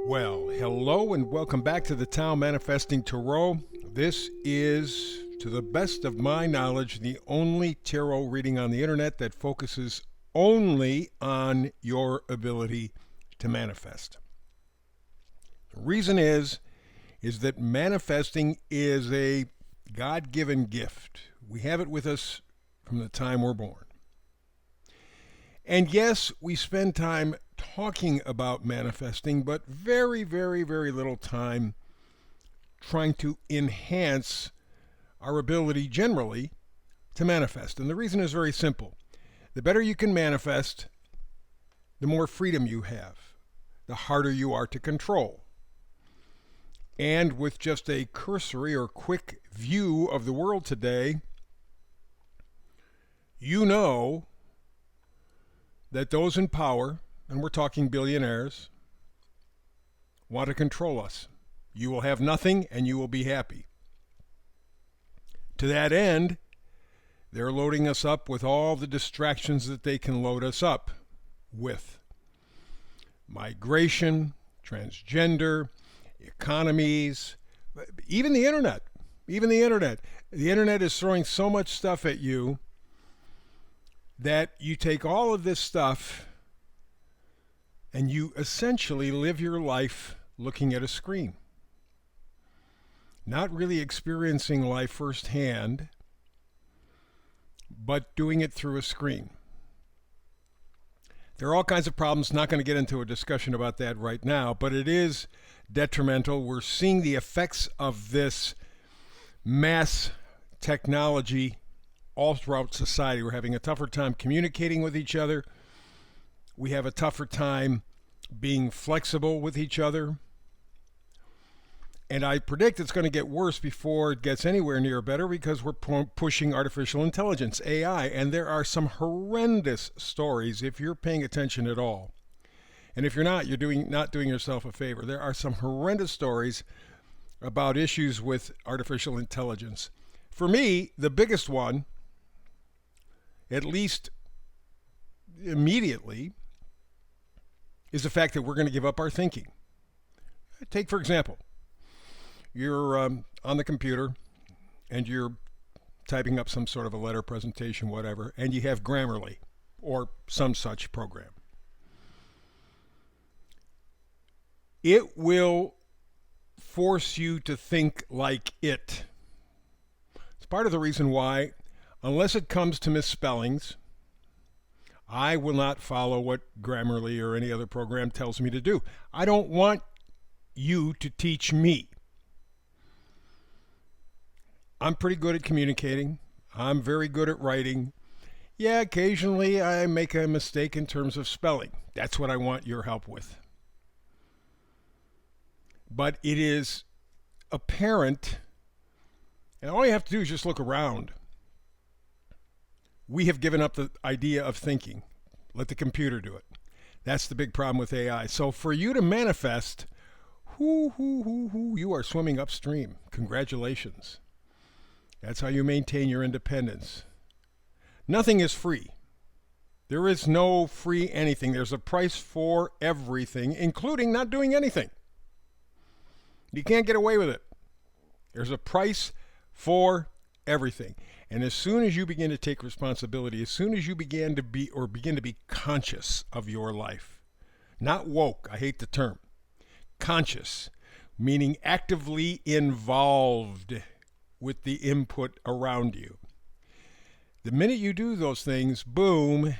Well, hello and welcome back to the Tao Manifesting Tarot. This is, to the best of my knowledge, the only tarot reading on the internet that focuses only on your ability to manifest. The reason is that manifesting is a God-given gift. We have it with us from the time we're born. And yes, we spend time talking about manifesting, but very, very, very little time trying to enhance our ability generally to manifest. And the reason is very simple. The better you can manifest, the more freedom you have, the harder you are to control. And with just a cursory or quick view of the world today, you know that those in power, and we're talking billionaires, want to control us. You will have nothing and you will be happy. To that end, they're loading us up with all the distractions that they can load us up with. Migration, transgender, economies, even the internet. Even the internet. The internet is throwing so much stuff at you that you take all of this stuff and you essentially live your life looking at a screen. Not really experiencing life firsthand, but doing it through a screen. There are all kinds of problems. Not going to get into a discussion about that right now, but it is detrimental. We're seeing the effects of this mass technology all throughout society. We're having a tougher time communicating with each other. We have a tougher time being flexible with each other. And I predict it's going to get worse before it gets anywhere near better because we're pushing artificial intelligence, AI, and there are some horrendous stories if you're paying attention at all. And if you're not, you're not doing yourself a favor. There are some horrendous stories about issues with artificial intelligence. For me, the biggest one, at least immediately, is the fact that we're going to give up our thinking. Take, for example, you're on the computer and you're typing up some sort of a letter, presentation, whatever, and you have Grammarly or some such program. It will force you to think like it. It's part of the reason why, unless it comes to misspellings, I will not follow what Grammarly or any other program tells me to do. I don't want you to teach me. I'm pretty good at communicating. I'm very good at writing. Yeah, occasionally I make a mistake in terms of spelling. That's what I want your help with. But it is apparent, and all you have to do is just look around. We have given up the idea of thinking. Let the computer do it. That's the big problem with AI. So for you to manifest, you are swimming upstream. Congratulations. That's how you maintain your independence. Nothing is free. There is no free anything. There's a price for everything, including not doing anything. You can't get away with it. There's a price for everything. And as soon as you begin to take responsibility, as soon as you begin to be conscious of your life, not woke, I hate the term, conscious, meaning actively involved with the input around you. The minute you do those things, boom,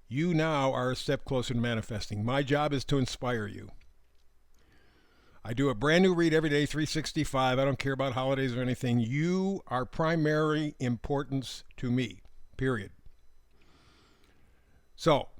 you now are a step closer to manifesting. My job is to inspire you. I do a brand new read every day, 365. I don't care about holidays or anything. You are primary importance to me, period. So,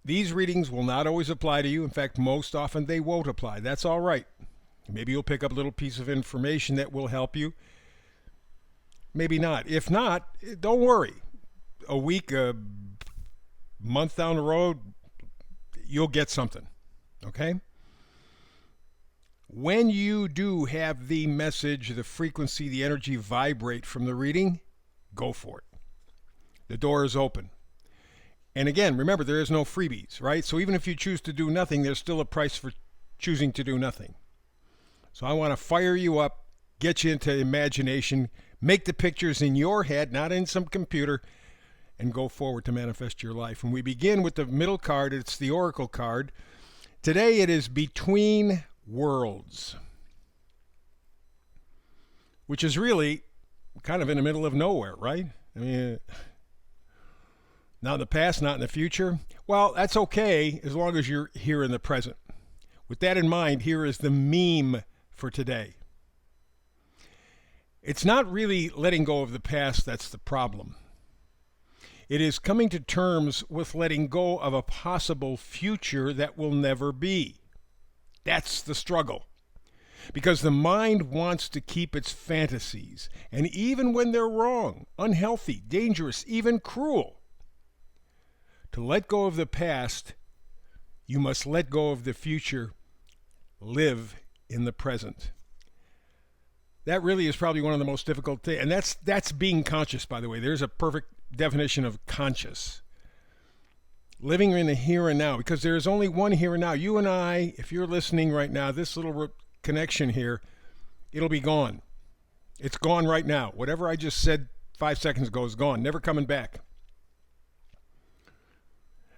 these readings will not always apply to you. In fact, most often they won't apply. That's all right. Maybe you'll pick up a little piece of information that will help you. Maybe not. If not, don't worry. A week, a month down the road, you'll get something. Okay? When you do have the message, the frequency, the energy vibrate from the reading, go for it. The door is open. And again, remember, there is no freebies, right? So even if you choose to do nothing, there's still a price for choosing to do nothing. So I want to fire you up, get you into imagination, make the pictures in your head, not in some computer, and go forward to manifest your life. And we begin with the middle card. It's the Oracle card. Today it is Between Worlds, which is really kind of in the middle of nowhere, right? I mean, not in the past, not in the future. Well, that's okay as long as you're here in the present. With that in mind, here is the meme for today. It's not really letting go of the past that's the problem. It is coming to terms with letting go of a possible future that will never be. That's the struggle. Because the mind wants to keep its fantasies, and even when they're wrong, unhealthy, dangerous, even cruel. To let go of the past, you must let go of the future. Live in the present. That really is probably one of the most difficult things. And that's being conscious, by the way. There's a perfect definition of conscious. Living in the here and now, because there is only one here and now. You and I, if you're listening right now, this little connection here, it'll be gone. It's gone right now. Whatever I just said 5 seconds ago is gone, never coming back.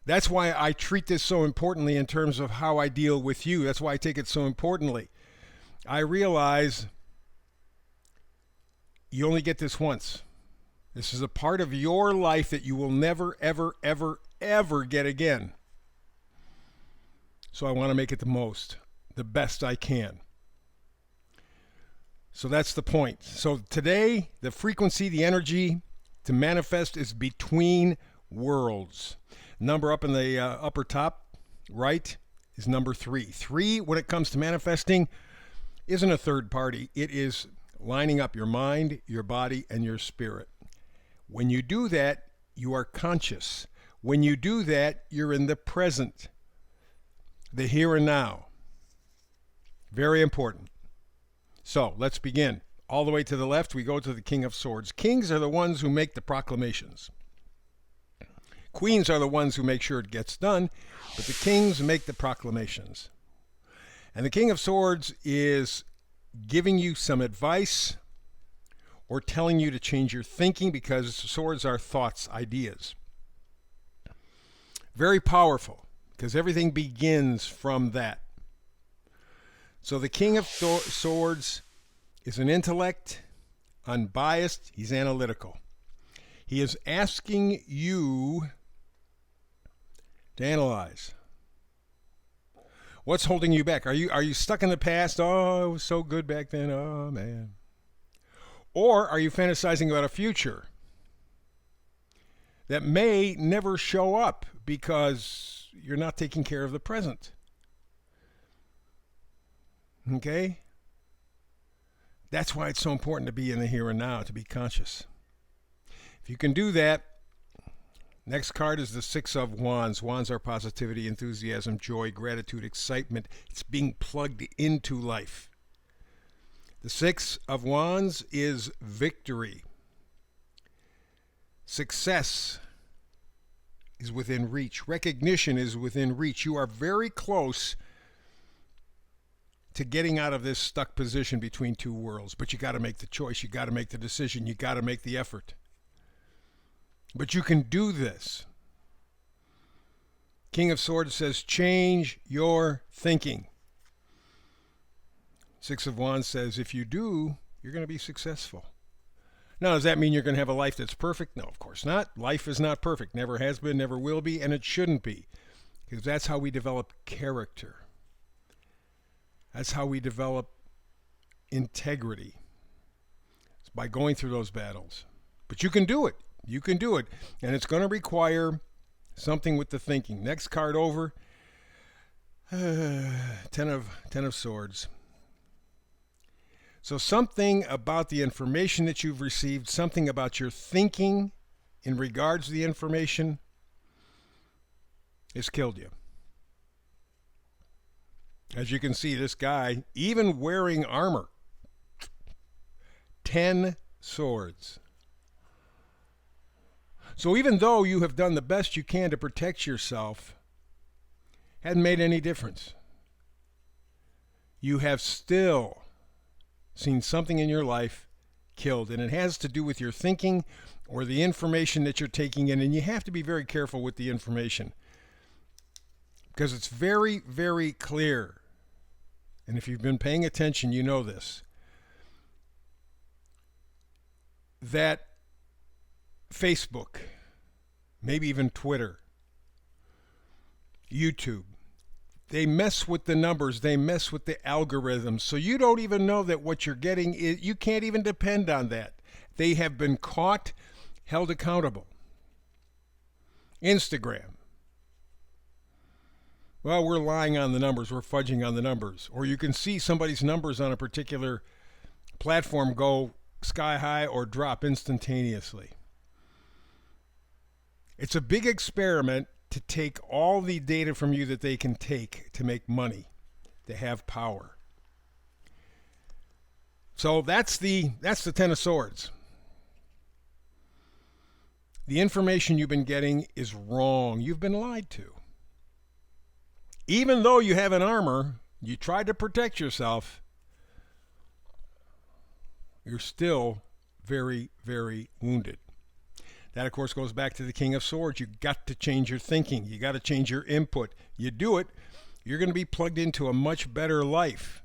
That's why I treat this so importantly in terms of how I deal with you. That's why I take it so importantly. I realize you only get this once. This is a part of your life that you will never, ever, ever, ever get again. So I want to make it the most, the best I can. So that's the point. So today, the frequency, the energy to manifest is between worlds. Number up in the upper top right is number 3. 3, when it comes to manifesting, isn't a third party. It is lining up your mind, your body, and your spirit. When you do that, you are conscious. When you do that, you're in the present, the here and now. Very important. So let's begin. All the way to the left, we go to the King of Swords. Kings are the ones who make the proclamations. Queens are the ones who make sure it gets done, but the kings make the proclamations. And the King of Swords is giving you some advice or telling you to change your thinking, because swords are thoughts, ideas. Very powerful, because everything begins from that. So the King of Swords is an intellect, unbiased, he's analytical. He is asking you to analyze. What's holding you back? Are you stuck in the past? Oh, it was so good back then. Oh, man. Or are you fantasizing about a future that may never show up because you're not taking care of the present? Okay? That's why it's so important to be in the here and now, to be conscious. If you can do that, next card is the 6 of Wands. Wands are positivity, enthusiasm, joy, gratitude, excitement. It's being plugged into life. The 6 of Wands is victory. Success is within reach. Recognition is within reach. You are very close to getting out of this stuck position between two worlds. But you got to make the choice. You got to make the decision. You got to make the effort. But you can do this. King of Swords says, change your thinking. 6 of Wands says, if you do, you're going to be successful. Now, does that mean you're going to have a life that's perfect? No, of course not. Life is not perfect. Never has been, never will be, and it shouldn't be. Because that's how we develop character. That's how we develop integrity. It's by going through those battles. But you can do it. You can do it. And it's going to require something with the thinking. Next card over. 10 of Swords. So something about the information that you've received, something about your thinking in regards to the information has killed you. As you can see, this guy, even wearing armor, 10 swords. So even though you have done the best you can to protect yourself, hadn't made any difference. you have still seen something in your life killed. And it has to do with your thinking or the information that you're taking in. And you have to be very careful with the information because it's very, very clear. And if you've been paying attention, you know this, that Facebook, maybe even Twitter, YouTube, they mess with the numbers, they mess with the algorithms, so you don't even know that what you're getting is, you can't even depend on that. They have been caught, held accountable. Instagram. Well, we're lying on the numbers, we're fudging on the numbers. Or you can see somebody's numbers on a particular platform go sky high or drop instantaneously. It's a big experiment to take all the data from you that they can take to make money, to have power. So that's the Ten of Swords. The information you've been getting is wrong. You've been lied to. Even though you have an armor, you tried to protect yourself, you're still very, very wounded. That, of course, goes back to the King of Swords. You've got to change your thinking. You got to change your input. You do it, you're going to be plugged into a much better life.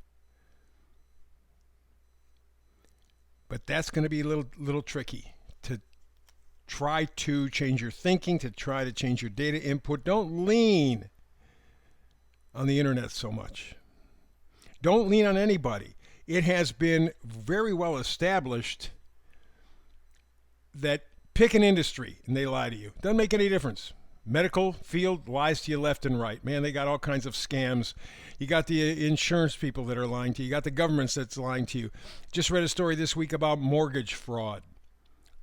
But that's going to be a little tricky to try to change your thinking, to try to change your data input. Don't lean on the internet so much. Don't lean on anybody. It has been very well established that pick an industry and they lie to you. Doesn't make any difference. Medical field lies to you left and right. Man, they got all kinds of scams. You got the insurance people that are lying to you. You got the governments that's lying to you. Just read a story this week about mortgage fraud,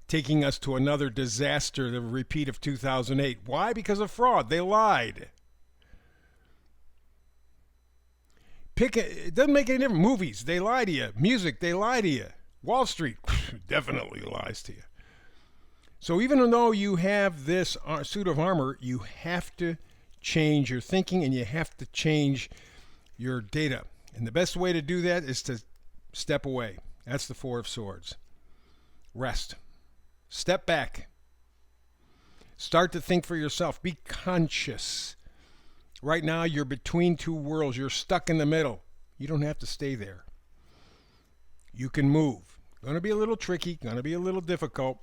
taking us to another disaster, the repeat of 2008. Why? Because of fraud. They lied. It doesn't make any difference. Movies, they lie to you. Music, they lie to you. Wall Street definitely lies to you. So even though you have this suit of armor, you have to change your thinking and you have to change your data. And the best way to do that is to step away. That's the Four of Swords. Rest. Step back. Start to think for yourself. Be conscious. Right now, you're between two worlds. You're stuck in the middle. You don't have to stay there. You can move. Going to be a little tricky, going to be a little difficult,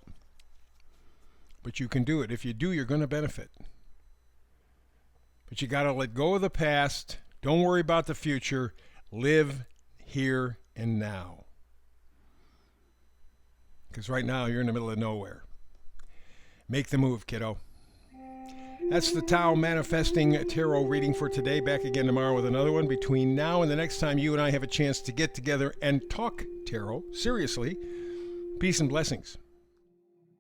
but you can do it. If you do, you're going to benefit. But you got to let go of the past. Don't worry about the future. Live here and now. Because right now, you're in the middle of nowhere. Make the move, kiddo. That's the Tao Manifesting Tarot reading for today. Back again tomorrow with another one. Between now and the next time you and I have a chance to get together and talk tarot seriously, peace and blessings.